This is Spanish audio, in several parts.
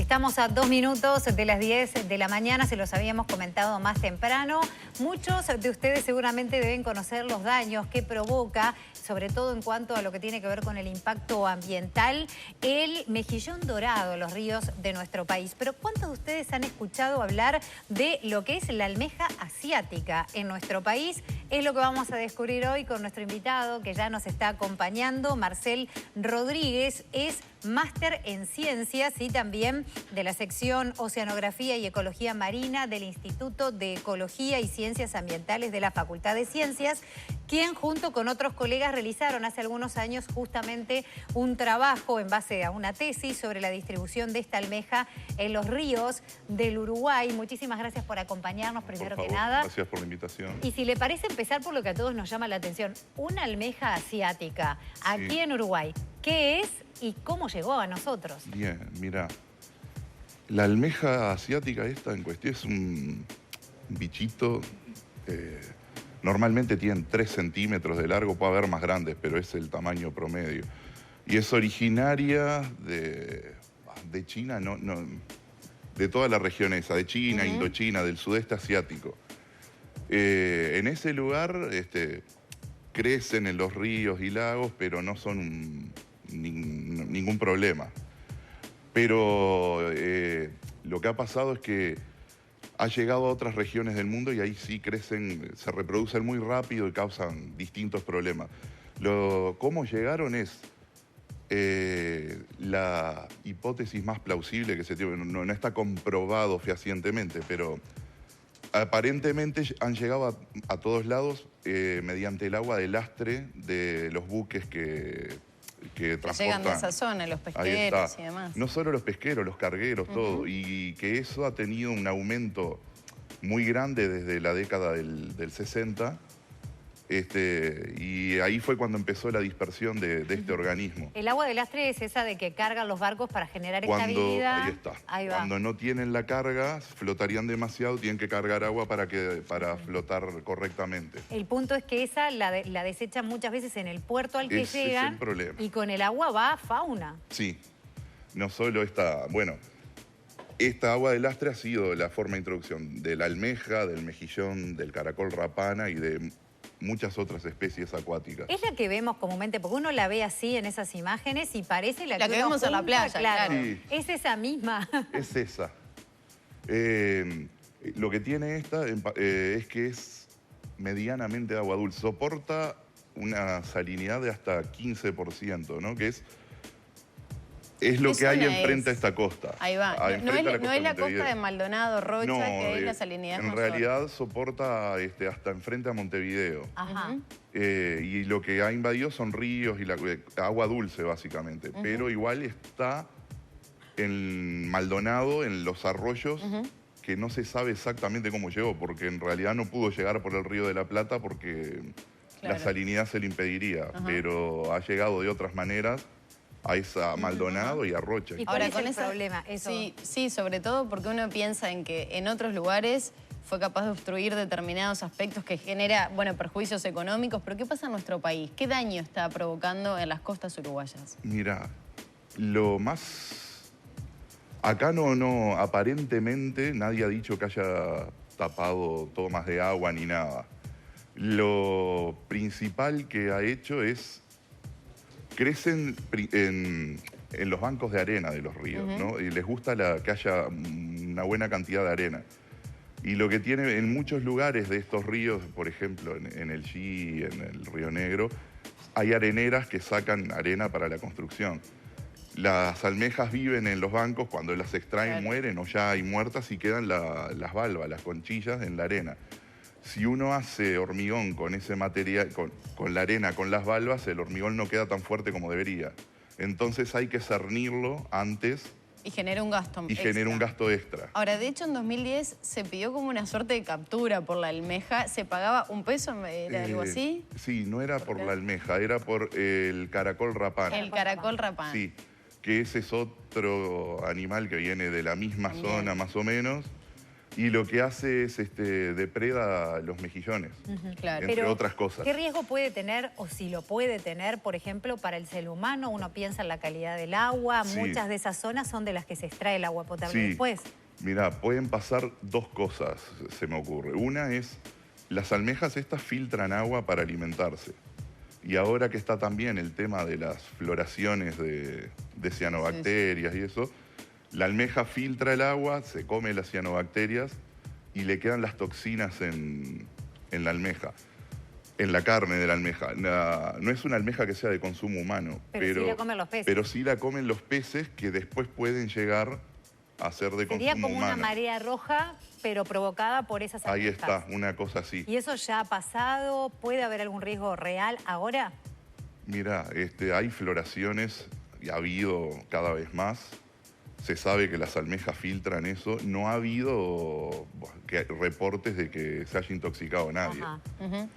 Estamos a 2 minutos de las 10 de la mañana, se los habíamos comentado más temprano. Muchos de ustedes seguramente deben conocer los daños que provoca, sobre todo en cuanto a lo que tiene que ver con el impacto ambiental, el mejillón dorado en los ríos de nuestro país. Pero ¿cuántos de ustedes han escuchado hablar de lo que es la almeja asiática en nuestro país? Es lo que vamos a descubrir hoy con nuestro invitado que ya nos está acompañando, Marcel Rodríguez. Es máster en ciencias y también de la sección Oceanografía y Ecología Marina del Instituto de Ecología y Ciencias Ambientales de la Facultad de Ciencias, quien junto con otros colegas realizaron hace algunos años justamente un trabajo en base a una tesis sobre la distribución de esta almeja en los ríos del Uruguay. Muchísimas gracias por acompañarnos, primero que nada. Gracias por la invitación. Y si le parece empezar por lo que a todos nos llama la atención, una almeja asiática aquí en Uruguay, ¿qué es y cómo llegó a nosotros? Bien, mira, la almeja asiática esta en cuestión es un bichito, normalmente tienen 3 centímetros de largo, puede haber más grandes, pero es el tamaño promedio. Y es originaria de China, de toda la región esa, de China, Indochina, del sudeste asiático. En ese lugar crecen en los ríos y lagos, pero no son ningún problema. Pero lo que ha pasado es que ha llegado a otras regiones del mundo y ahí sí crecen, se reproducen muy rápido y causan distintos problemas. Cómo llegaron es la hipótesis más plausible que se tiene, no está comprobado fehacientemente, pero aparentemente han llegado a todos lados mediante el agua de lastre de los buques que transportan. Llegan de esa zona, los pesqueros y demás. No solo los pesqueros, los cargueros, todo. Y que eso ha tenido un aumento muy grande desde la década del 60. Y ahí fue cuando empezó la dispersión de este organismo. El agua de lastre es esa de que cargan los barcos para generar estabilidad. Ahí está. Ahí va. Cuando no tienen la carga, flotarían demasiado, tienen que cargar agua para flotar correctamente. El punto es que esa la desechan muchas veces en el puerto al que llegan. Es el problema. Y con el agua va fauna. Sí. No solo esta... Bueno, esta agua de lastre ha sido la forma de introducción de la almeja, del mejillón, del caracol rapana y de muchas otras especies acuáticas. Es la que vemos comúnmente, porque uno la ve así en esas imágenes y parece la que vemos en la playa, claro. Sí. Es esa misma. Es esa. Lo que tiene esta es que es medianamente de agua dulce. Soporta una salinidad de hasta 15%, ¿no? Que es lo que hay enfrente a esta costa. Ahí va. No es la costa de Maldonado, Rocha, no, que es la salinidad en realidad soporta hasta enfrente a Montevideo. Ajá. Y lo que ha invadido son ríos y agua dulce, básicamente. Pero igual está en Maldonado, en los arroyos, que no se sabe exactamente cómo llegó, porque en realidad no pudo llegar por el Río de la Plata porque la salinidad se le impediría. Pero ha llegado de otras maneras a esa Maldonado y a Rocha. ¿Y ahora con ese problema? Eso. Sí, sobre todo porque uno piensa en que en otros lugares fue capaz de obstruir determinados aspectos que genera, perjuicios económicos. Pero ¿qué pasa en nuestro país? ¿Qué daño está provocando en las costas uruguayas? Mira, lo más... Acá aparentemente nadie ha dicho que haya tapado tomas de agua ni nada. Lo principal que ha hecho es... Crecen en los bancos de arena de los ríos, ¿no? Y les gusta que haya una buena cantidad de arena. Y lo que tiene en muchos lugares de estos ríos, por ejemplo, en el Xi, en el Río Negro, hay areneras que sacan arena para la construcción. Las almejas viven en los bancos, cuando las extraen mueren o ya hay muertas y quedan las valvas, las conchillas en la arena. Si uno hace hormigón con ese material, con la arena, con las valvas, el hormigón no queda tan fuerte como debería. Entonces hay que cernirlo antes. Y genera un gasto extra. Genera un gasto extra. Ahora, de hecho, en 2010 se pidió como una suerte de captura por la almeja. ¿Se pagaba $1? ¿Era algo así? Sí, no era por la almeja, era por el caracol rapana. El caracol rapana. Sí, que ese es otro animal que viene de la misma zona, más o menos. Y lo que hace es depreda los mejillones, Claro. entre otras cosas. ¿Qué riesgo puede tener, o si lo puede tener, por ejemplo, para el ser humano? Uno piensa en la calidad del agua, Sí. muchas de esas zonas son de las que se extrae el agua potable Sí. después. Mira, pueden pasar dos cosas, se me ocurre. Una es, las almejas estas filtran agua para alimentarse. Y ahora que está también el tema de las floraciones de cianobacterias y eso, la almeja filtra el agua, se come las cianobacterias y le quedan las toxinas en la almeja, en la carne de la almeja. No es una almeja que sea de consumo humano, Pero sí la comen los peces. pero sí la comen los peces que después pueden llegar a ser de Sería consumo como humano. una marea roja, pero provocada por esas Ahí almejas. está, una cosa así. ¿Y eso ya ha pasado? ¿Puede haber algún riesgo real ahora? Mira, hay floraciones y ha habido cada vez más. Se sabe que las almejas filtran eso. No ha habido reportes de que se haya intoxicado a nadie. Ajá.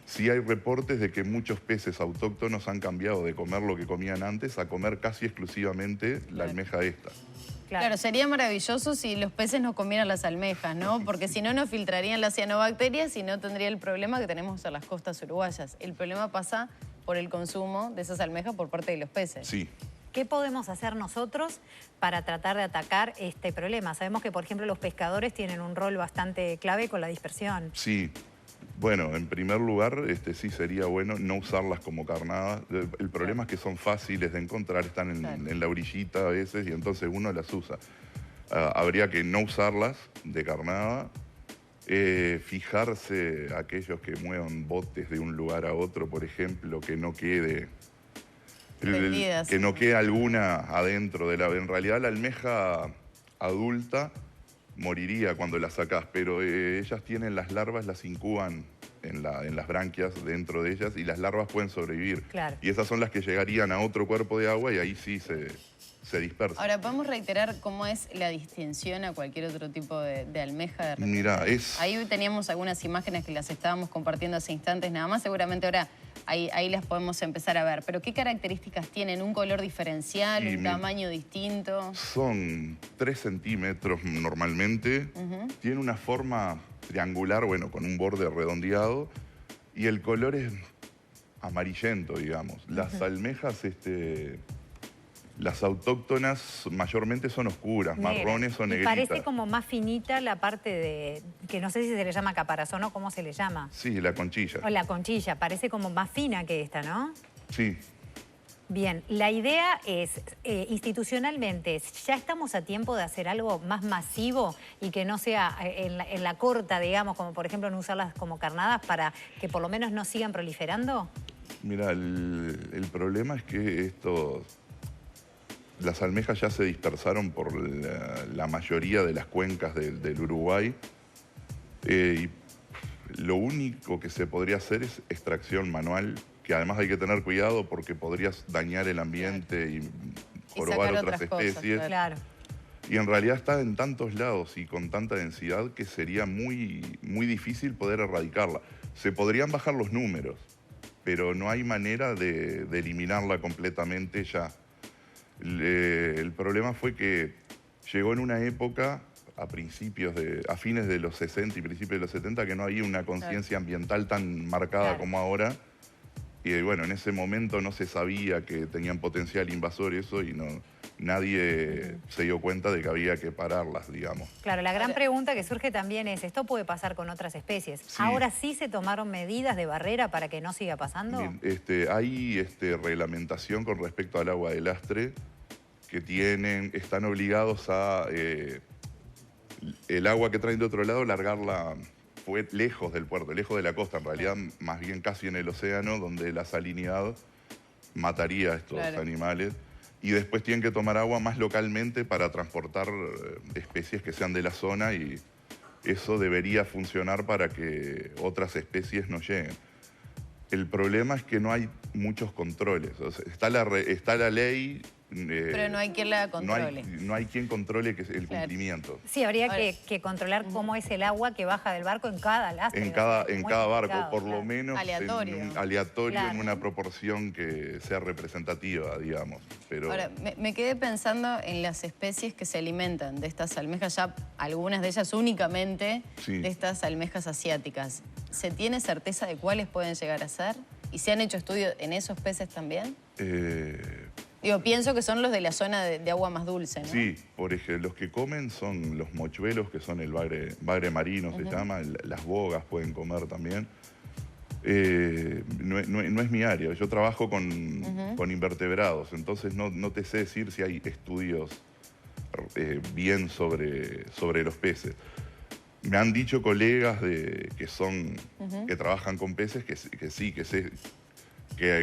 Sí hay reportes de que muchos peces autóctonos han cambiado de comer lo que comían antes a comer casi exclusivamente la almeja esta. Claro, sería maravilloso si los peces no comieran las almejas, ¿no? Porque si no, nos filtrarían las cianobacterias y no tendría el problema que tenemos en las costas uruguayas. El problema pasa por el consumo de esas almejas por parte de los peces. Sí. ¿Qué podemos hacer nosotros para tratar de atacar este problema? Sabemos que, por ejemplo, los pescadores tienen un rol bastante clave con la dispersión. Sí. Bueno, en primer lugar, sí sería bueno no usarlas como carnadas. El problema es que son fáciles de encontrar, están en la orillita a veces y entonces uno las usa. Habría que no usarlas de carnada, fijarse aquellos que muevan botes de un lugar a otro, por ejemplo, que no quede... que no quede alguna adentro de la... En realidad la almeja adulta moriría cuando la sacás, pero ellas tienen las larvas, las incuban en las branquias dentro de ellas y las larvas pueden sobrevivir. Claro. Y esas son las que llegarían a otro cuerpo de agua y ahí sí se dispersan. Ahora, ¿podemos reiterar cómo es la distinción a cualquier otro tipo de almeja? Mira, Ahí teníamos algunas imágenes que las estábamos compartiendo hace instantes nada más. Seguramente ahora ahí las podemos empezar a ver. ¿Pero qué características tienen? ¿Un color diferencial? ¿Un tamaño distinto? Son 3 centímetros normalmente. Tiene una forma triangular, bueno, con un borde redondeado. Y el color es amarillento, digamos. Las almejas... Las autóctonas mayormente son oscuras, marrones o Y negritas. parece como más finita la parte de, que no sé si se le llama caparazón o cómo se le llama. Sí, la conchilla. O la conchilla, parece como más fina que esta, ¿no? Sí. Bien, la idea es, institucionalmente, ¿ya estamos a tiempo de hacer algo más masivo y que no sea en la corta, digamos, como por ejemplo no usarlas como carnadas para que por lo menos no sigan proliferando? Mira, el problema es que las almejas ya se dispersaron por la mayoría de las cuencas del Uruguay y lo único que se podría hacer es extracción manual, que además hay que tener cuidado porque podrías dañar el ambiente y jorobar otras especies. Claro. Y en realidad está en tantos lados y con tanta densidad que sería muy, muy difícil poder erradicarla. Se podrían bajar los números, pero no hay manera de eliminarla completamente ya. El problema fue que llegó en una época, a fines de los 60 y principios de los 70, que no había una conciencia ambiental tan marcada como ahora. Y bueno, en ese momento no se sabía que tenían potencial invasor eso y nadie se dio cuenta de que había que pararlas, digamos. Claro, la gran pregunta que surge también es, ¿esto puede pasar con otras especies? Sí. ¿Ahora sí se tomaron medidas de barrera para que no siga pasando? Hay reglamentación con respecto al agua de lastre que están obligados a el agua que traen de otro lado largarla lejos del puerto, lejos de la costa, en realidad más bien casi en el océano, donde la salinidad mataría a estos animales. Y después tienen que tomar agua más localmente para transportar especies que sean de la zona y eso debería funcionar para que otras especies no lleguen. El problema es que no hay muchos controles. O sea, está la ley Pero no hay quien la controle. No hay quien controle el cumplimiento. Sí, habría que controlar cómo es el agua que baja del barco en cada lastre. En cada barco, complicado, por lo menos aleatorio. aleatorio, Claro. en una proporción que sea representativa, digamos. Pero Ahora, me quedé pensando en las especies que se alimentan de estas almejas, ya algunas de ellas únicamente Sí. de estas almejas asiáticas. ¿Se tiene certeza de cuáles pueden llegar a ser? ¿Y se han hecho estudios en esos peces también? Digo, pienso que son los de la zona de agua más dulce, ¿no? sí, por ejemplo, los que comen son los mochuelos, que son el bagre marino, se llama, las bogas pueden comer también. No es mi área, yo trabajo con invertebrados, entonces no te sé decir si hay estudios bien sobre los peces. Me han dicho colegas que trabajan con peces que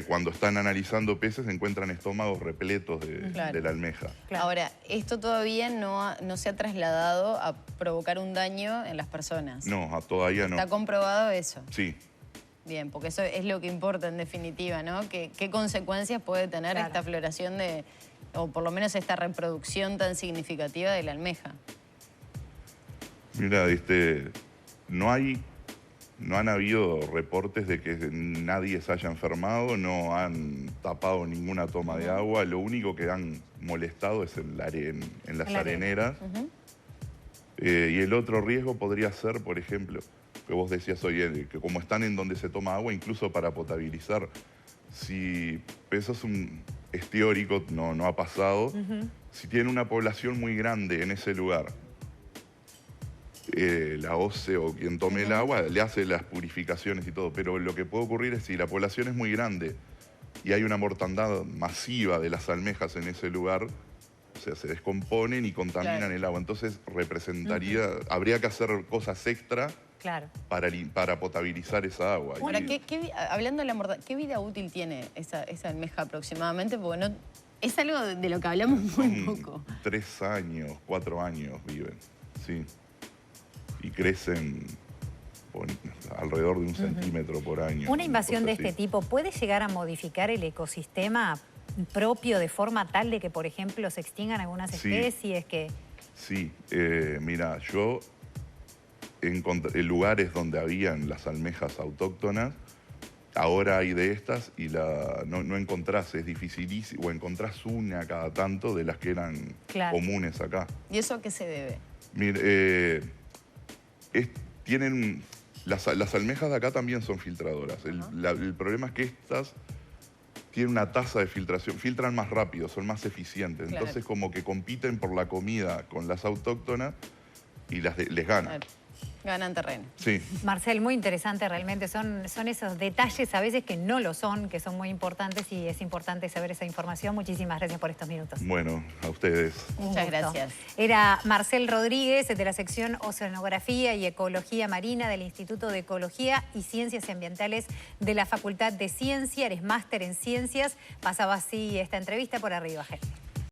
cuando están analizando peces encuentran estómagos repletos de la almeja. Claro. Ahora, esto todavía no se ha trasladado a provocar un daño en las personas. No, todavía no. ¿Está comprobado eso? Sí. Bien, porque eso es lo que importa en definitiva, ¿no? ¿Qué consecuencias puede tener Claro. esta floración o por lo menos esta reproducción tan significativa de la almeja? Mira, no han habido reportes de que nadie se haya enfermado, no han tapado ninguna toma de agua, lo único que han molestado es en las areneras. Y el otro riesgo podría ser, por ejemplo, que vos decías hoy, que como están en donde se toma agua, incluso para potabilizar, si eso es teórico, no ha pasado, si tiene una población muy grande en ese lugar, la OCE o quien tome el agua le hace las purificaciones y todo, pero lo que puede ocurrir es si la población es muy grande y hay una mortandad masiva de las almejas en ese lugar, o sea, se descomponen y contaminan el agua. Entonces habría que hacer cosas extra para potabilizar esa agua. Ahora, hablando de la mortandad, ¿qué vida útil tiene esa almeja aproximadamente? Porque es algo de lo que hablamos muy poco. 3 años, 4 años viven, sí. Y crecen alrededor de 1 centímetro por año. ¿Una invasión de así. este tipo puede llegar a modificar el ecosistema propio de forma tal de que, por ejemplo, se extingan algunas especies? Sí, mira, yo encontré lugares donde habían las almejas autóctonas, ahora hay de estas y no encontrás, es dificilísimo, o encontrás una cada tanto de las que eran comunes acá. ¿Y eso a qué se debe? Mire, las almejas de acá también son filtradoras. El problema es que estas tienen una tasa de filtración, filtran más rápido, son más eficientes. Claro. Entonces como que compiten por la comida con las autóctonas y les ganan. Claro. Ganan terreno. Sí. Marcel, muy interesante realmente. Son esos detalles a veces que no lo son, que son muy importantes y es importante saber esa información. Muchísimas gracias por estos minutos. Bueno, a ustedes. Muchas gracias. Era Marcel Rodríguez, de la sección Oceanografía y Ecología Marina del Instituto de Ecología y Ciencias Ambientales de la Facultad de Ciencia. Eres máster en Ciencias. Pasaba así esta entrevista por Arriba Agenda.